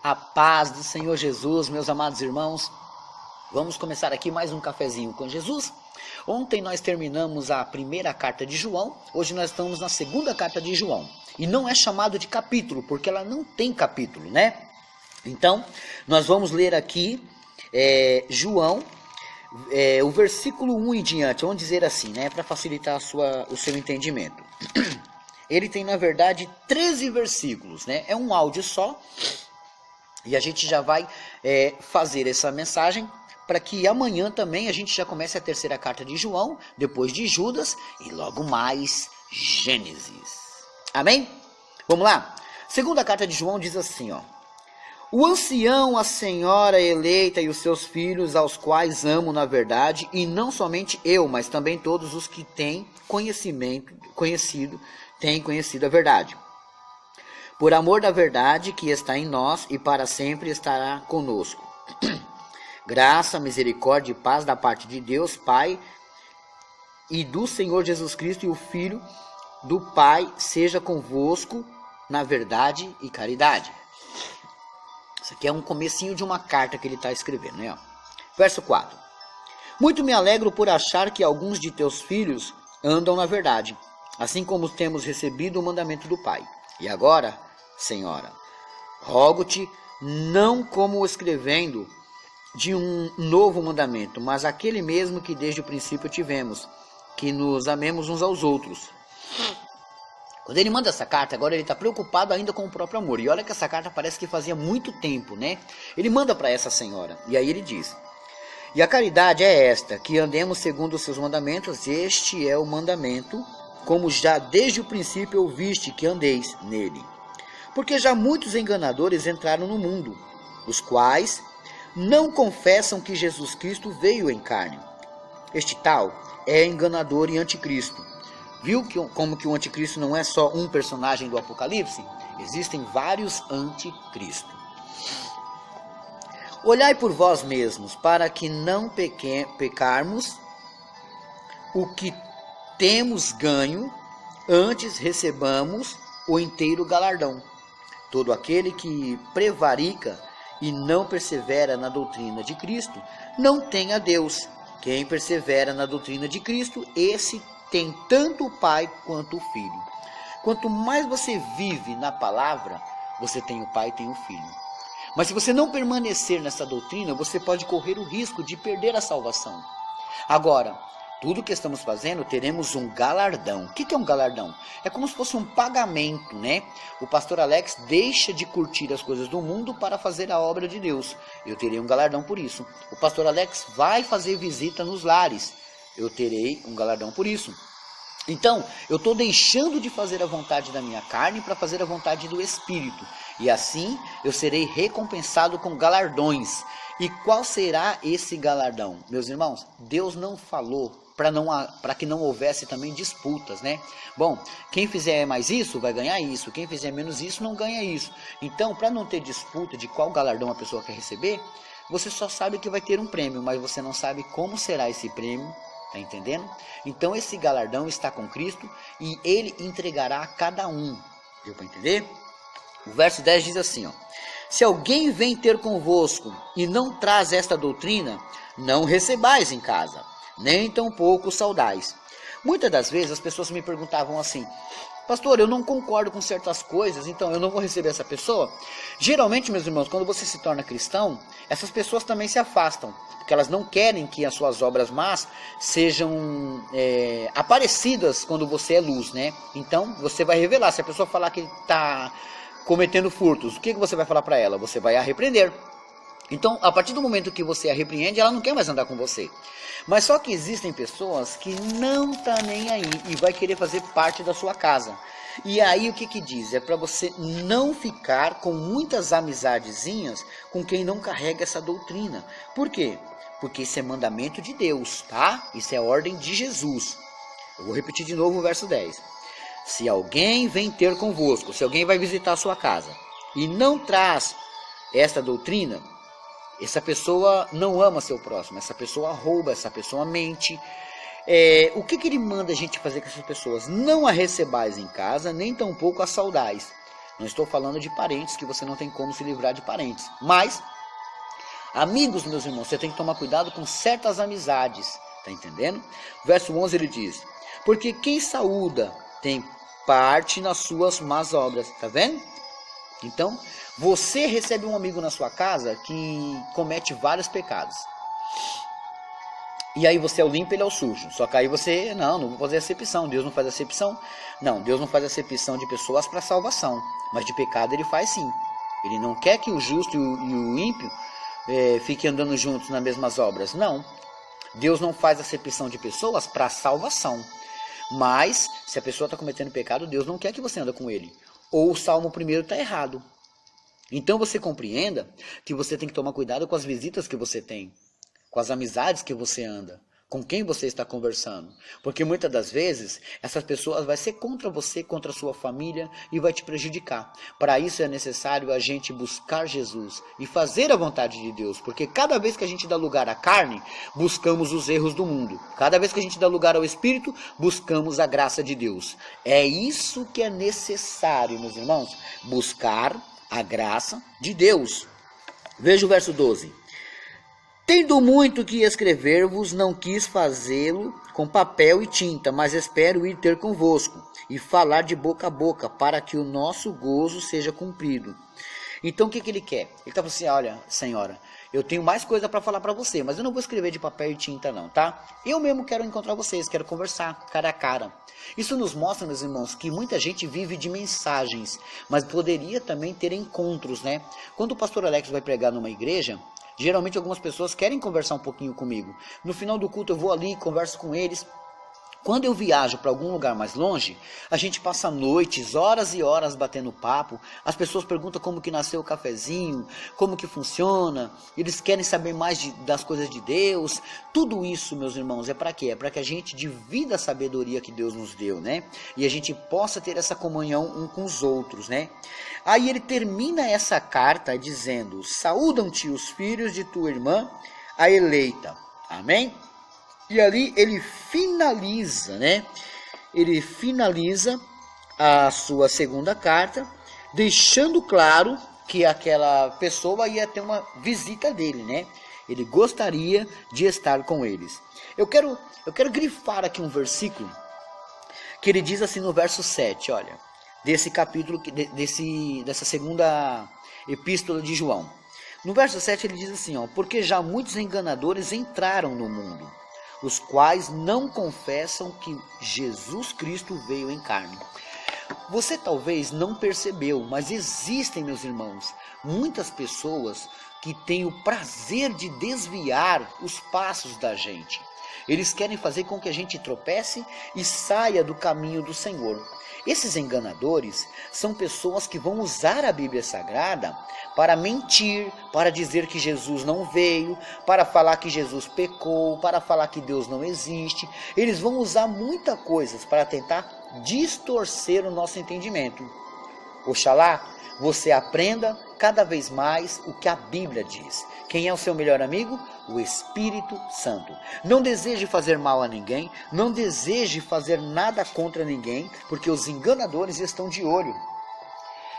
A paz do Senhor Jesus, meus amados irmãos. Vamos começar aqui mais um cafezinho com Jesus. Ontem nós terminamos a primeira carta de João, hoje nós estamos na segunda carta de João. E não é chamado de capítulo, porque ela não tem capítulo, né? Então, nós vamos ler aqui João, o versículo 1 em diante, vamos dizer assim, né? Para facilitar o seu entendimento. Ele tem, na verdade, 13 versículos, né? É um áudio só. E a gente já vai fazer essa mensagem para que amanhã também a gente já comece a terceira carta de João, depois de Judas e logo mais Gênesis. Amém? Vamos lá? Segunda carta de João diz assim, ó. O ancião, a senhora eleita e os seus filhos, aos quais amo na verdade, e não somente eu, mas também todos os que têm conhecido a verdade. Por amor da verdade que está em nós e para sempre estará conosco. Graça, misericórdia e paz da parte de Deus, Pai, e do Senhor Jesus Cristo e o Filho do Pai, seja convosco na verdade e caridade. Isso aqui é um comecinho de uma carta que ele está escrevendo, né? Verso 4. Muito me alegro por achar que alguns de teus filhos andam na verdade, assim como temos recebido o mandamento do Pai. E agora, Senhora, rogo-te, não como escrevendo de um novo mandamento, mas aquele mesmo que desde o princípio tivemos, que nos amemos uns aos outros. Quando ele manda essa carta, agora ele está preocupado ainda com o próprio amor. E olha que essa carta parece que fazia muito tempo, né? Ele manda para essa senhora, e aí ele diz: e a caridade é esta, que andemos segundo os seus mandamentos, este é o mandamento, como já desde o princípio ouviste que andeis nele. Porque já muitos enganadores entraram no mundo, os quais não confessam que Jesus Cristo veio em carne. Este tal é enganador e anticristo. Viu como que o anticristo não é só um personagem do Apocalipse? Existem vários anticristos. Olhai por vós mesmos, para que não pecarmos o que temos ganho, antes recebamos o inteiro galardão. Todo aquele que prevarica e não persevera na doutrina de Cristo, não tem a Deus. Quem persevera na doutrina de Cristo, esse tem tanto o Pai quanto o Filho. Quanto mais você vive na palavra, você tem o Pai e tem o Filho. Mas se você não permanecer nessa doutrina, você pode correr o risco de perder a salvação. Agora, tudo que estamos fazendo, teremos um galardão. O que é um galardão? É como se fosse um pagamento, né? O pastor Alex deixa de curtir as coisas do mundo para fazer a obra de Deus. Eu terei um galardão por isso. O pastor Alex vai fazer visita nos lares. Eu terei um galardão por isso. Então, eu estou deixando de fazer a vontade da minha carne para fazer a vontade do Espírito. E assim, eu serei recompensado com galardões. E qual será esse galardão? Meus irmãos, Deus não falou para que não houvesse também disputas, né? Bom, quem fizer mais isso vai ganhar isso, quem fizer menos isso não ganha isso. Então, para não ter disputa de qual galardão a pessoa quer receber, você só sabe que vai ter um prêmio, mas você não sabe como será esse prêmio, tá entendendo? Então, esse galardão está com Cristo e ele entregará a cada um. Deu para entender? O verso 10 diz assim, ó: se alguém vem ter convosco e não traz esta doutrina, não recebais em casa, nem tampouco saudais. Muitas das vezes as pessoas me perguntavam assim: pastor, eu não concordo com certas coisas, então eu não vou receber essa pessoa? Geralmente, meus irmãos, quando você se torna cristão, essas pessoas também se afastam, porque elas não querem que as suas obras más sejam aparecidas quando você é luz, né? Então, você vai revelar. Se a pessoa falar que está cometendo furtos, o que você vai falar para ela? Você vai a repreender. Então, a partir do momento que você a repreende, ela não quer mais andar com você. Mas só que existem pessoas que não estão nem aí e vai querer fazer parte da sua casa. E aí o que diz? É para você não ficar com muitas amizadezinhas com quem não carrega essa doutrina. Por quê? Porque isso é mandamento de Deus, tá? Isso é ordem de Jesus. Eu vou repetir de novo o verso 10. Se alguém vem ter convosco, se alguém vai visitar a sua casa e não traz esta doutrina, essa pessoa não ama seu próximo, essa pessoa rouba, essa pessoa mente. O que ele manda a gente fazer com essas pessoas? Não a recebais em casa, nem tampouco a saudais. Não estou falando de parentes, que você não tem como se livrar de parentes. Mas, amigos, meus irmãos, você tem que tomar cuidado com certas amizades. Está entendendo? Verso 11 ele diz: porque quem saúda tem parte nas suas más obras. Está vendo? Então, você recebe um amigo na sua casa que comete vários pecados. E aí você é o limpo, ele é o sujo. Só que aí você, não vou fazer acepção. Deus não faz acepção. Não, Deus não faz acepção de pessoas para salvação. Mas de pecado ele faz sim. Ele não quer que o justo e o ímpio fiquem andando juntos nas mesmas obras. Não. Deus não faz acepção de pessoas para salvação. Mas, se a pessoa está cometendo pecado, Deus não quer que você ande com ele. Ou o Salmo 1 está errado. Então você compreenda que você tem que tomar cuidado com as visitas que você tem. Com as amizades que você anda, com quem você está conversando. Porque muitas das vezes, essas pessoas vão ser contra você, contra a sua família e vai te prejudicar. Para isso é necessário a gente buscar Jesus e fazer a vontade de Deus. Porque cada vez que a gente dá lugar à carne, buscamos os erros do mundo. Cada vez que a gente dá lugar ao Espírito, buscamos a graça de Deus. É isso que é necessário, meus irmãos, buscar a graça de Deus. Veja o verso 12. Tendo muito que escrever-vos, não quis fazê-lo com papel e tinta, mas espero ir ter convosco e falar de boca a boca, para que o nosso gozo seja cumprido. Então o que ele quer? Ele está falando assim: olha, senhora, eu tenho mais coisa para falar para você, mas eu não vou escrever de papel e tinta não, tá? Eu mesmo quero encontrar vocês, quero conversar cara a cara. Isso nos mostra, meus irmãos, que muita gente vive de mensagens, mas poderia também ter encontros, né? Quando o pastor Alex vai pregar numa igreja, geralmente algumas pessoas querem conversar um pouquinho comigo. No final do culto eu vou ali, converso com eles. Quando eu viajo para algum lugar mais longe, a gente passa noites, horas e horas batendo papo. As pessoas perguntam como que nasceu o cafezinho, como que funciona. Eles querem saber mais das coisas de Deus. Tudo isso, meus irmãos, é para quê? É para que a gente divida a sabedoria que Deus nos deu, né? E a gente possa ter essa comunhão um com os outros, né? Aí ele termina essa carta dizendo: saúdam-te os filhos de tua irmã, a eleita. Amém? E ali ele finaliza, né? Ele finaliza a sua segunda carta, deixando claro que aquela pessoa ia ter uma visita dele, né? Ele gostaria de estar com eles. Eu quero grifar aqui um versículo que ele diz assim no verso 7, olha, desse capítulo, dessa segunda epístola de João. No verso 7 ele diz assim, ó: porque já muitos enganadores entraram no mundo, os quais não confessam que Jesus Cristo veio em carne. Você talvez não percebeu, mas existem, meus irmãos, muitas pessoas que têm o prazer de desviar os passos da gente. Eles querem fazer com que a gente tropece e saia do caminho do Senhor. Esses enganadores são pessoas que vão usar a Bíblia Sagrada para mentir, para dizer que Jesus não veio, para falar que Jesus pecou, para falar que Deus não existe. Eles vão usar muitas coisas para tentar distorcer o nosso entendimento. Oxalá você aprenda cada vez mais o que a Bíblia diz. Quem é o seu melhor amigo? O Espírito Santo. Não deseje fazer mal a ninguém, não deseje fazer nada contra ninguém, porque os enganadores estão de olho.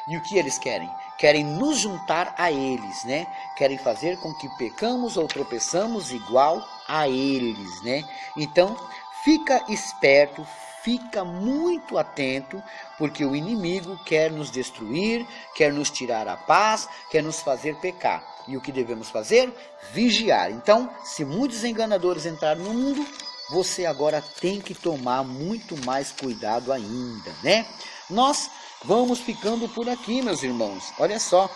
E o que eles querem? Querem nos juntar a eles, né? Querem fazer com que pecamos ou tropeçamos igual a eles, né? Então, fica esperto, fica muito atento, porque o inimigo quer nos destruir, quer nos tirar a paz, quer nos fazer pecar. E o que devemos fazer? Vigiar. Então, se muitos enganadores entraram no mundo, você agora tem que tomar muito mais cuidado ainda, né? Nós vamos ficando por aqui, meus irmãos. Olha só,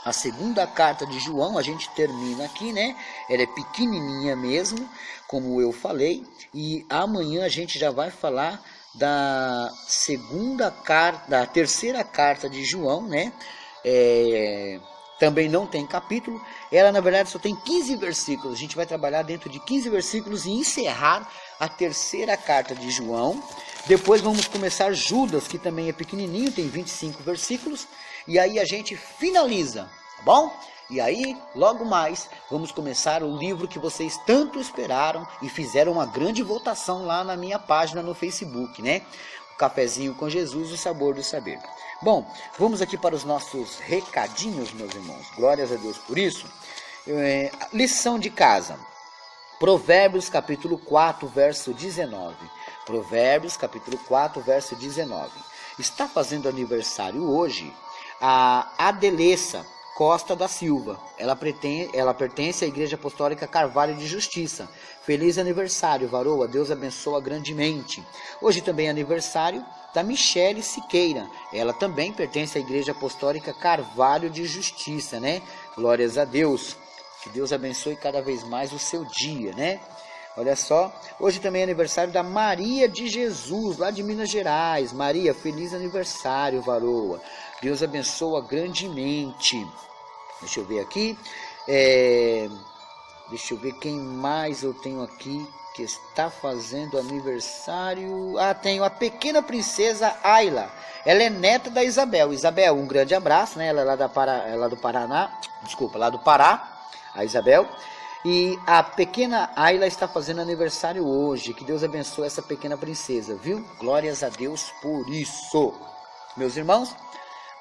a segunda carta de João, a gente termina aqui, né? Ela é pequenininha mesmo, como eu falei. E amanhã a gente já vai falar da terceira carta de João, né? Também não tem capítulo. Ela, na verdade, só tem 15 versículos. A gente vai trabalhar dentro de 15 versículos e encerrar a terceira carta de João. Depois vamos começar Judas, que também é pequenininho, tem 25 versículos. E aí a gente finaliza, tá bom? E aí, logo mais, vamos começar o livro que vocês tanto esperaram e fizeram uma grande votação lá na minha página no Facebook, né? Cafezinho com Jesus, o sabor do saber. Bom, vamos aqui para os nossos recadinhos, meus irmãos. Glórias a Deus por isso. Lição de casa. Provérbios capítulo 4, verso 19. Provérbios capítulo 4, verso 19. Está fazendo aniversário hoje a Adelessa Costa da Silva. Ela pertence à Igreja Apostólica Carvalho de Justiça. Feliz aniversário, varoa. Deus abençoa grandemente. Hoje também é aniversário da Michele Siqueira. Ela também pertence à Igreja Apostólica Carvalho de Justiça, né? Glórias a Deus. Que Deus abençoe cada vez mais o seu dia, né? Olha só, hoje também é aniversário da Maria de Jesus, lá de Minas Gerais. Maria, feliz aniversário, varoa. Deus abençoa grandemente. Deixa eu ver aqui. Deixa eu ver quem mais eu tenho aqui que está fazendo aniversário. Tenho a pequena princesa Ayla. Ela é neta da Isabel. Isabel, um grande abraço, né? Ela é lá do Paraná. Desculpa, lá do Pará. A Isabel. E a pequena Ayla está fazendo aniversário hoje. Que Deus abençoe essa pequena princesa, viu? Glórias a Deus por isso. Meus irmãos,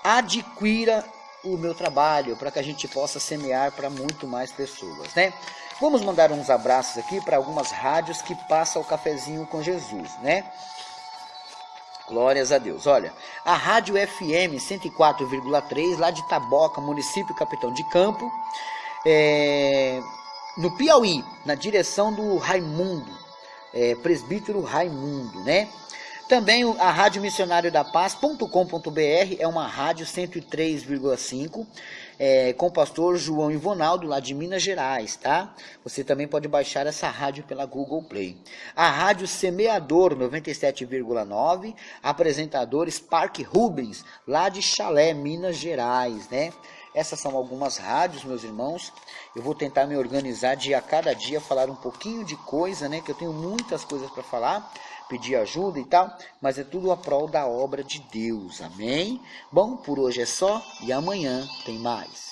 adquira o meu trabalho para que a gente possa semear para muito mais pessoas, né? Vamos mandar uns abraços aqui para algumas rádios que passam o cafezinho com Jesus, né? Glórias a Deus. Olha, a Rádio FM 104,3 lá de Taboca, município Capitão de Campo, no Piauí, na direção do Raimundo, presbítero Raimundo, né? Também a Rádio Missionário da Paz.com.br é uma rádio 103,5, com o pastor João Ivonaldo, lá de Minas Gerais, tá? Você também pode baixar essa rádio pela Google Play. A Rádio Semeador 97,9, apresentador Spark Rubens, lá de Chalé, Minas Gerais, né? Essas são algumas rádios, meus irmãos. Eu vou tentar me organizar de a cada dia falar um pouquinho de coisa, né? Que eu tenho muitas coisas para falar, pedir ajuda e tal, mas é tudo a prol da obra de Deus, amém? Bom, por hoje é só e amanhã tem mais.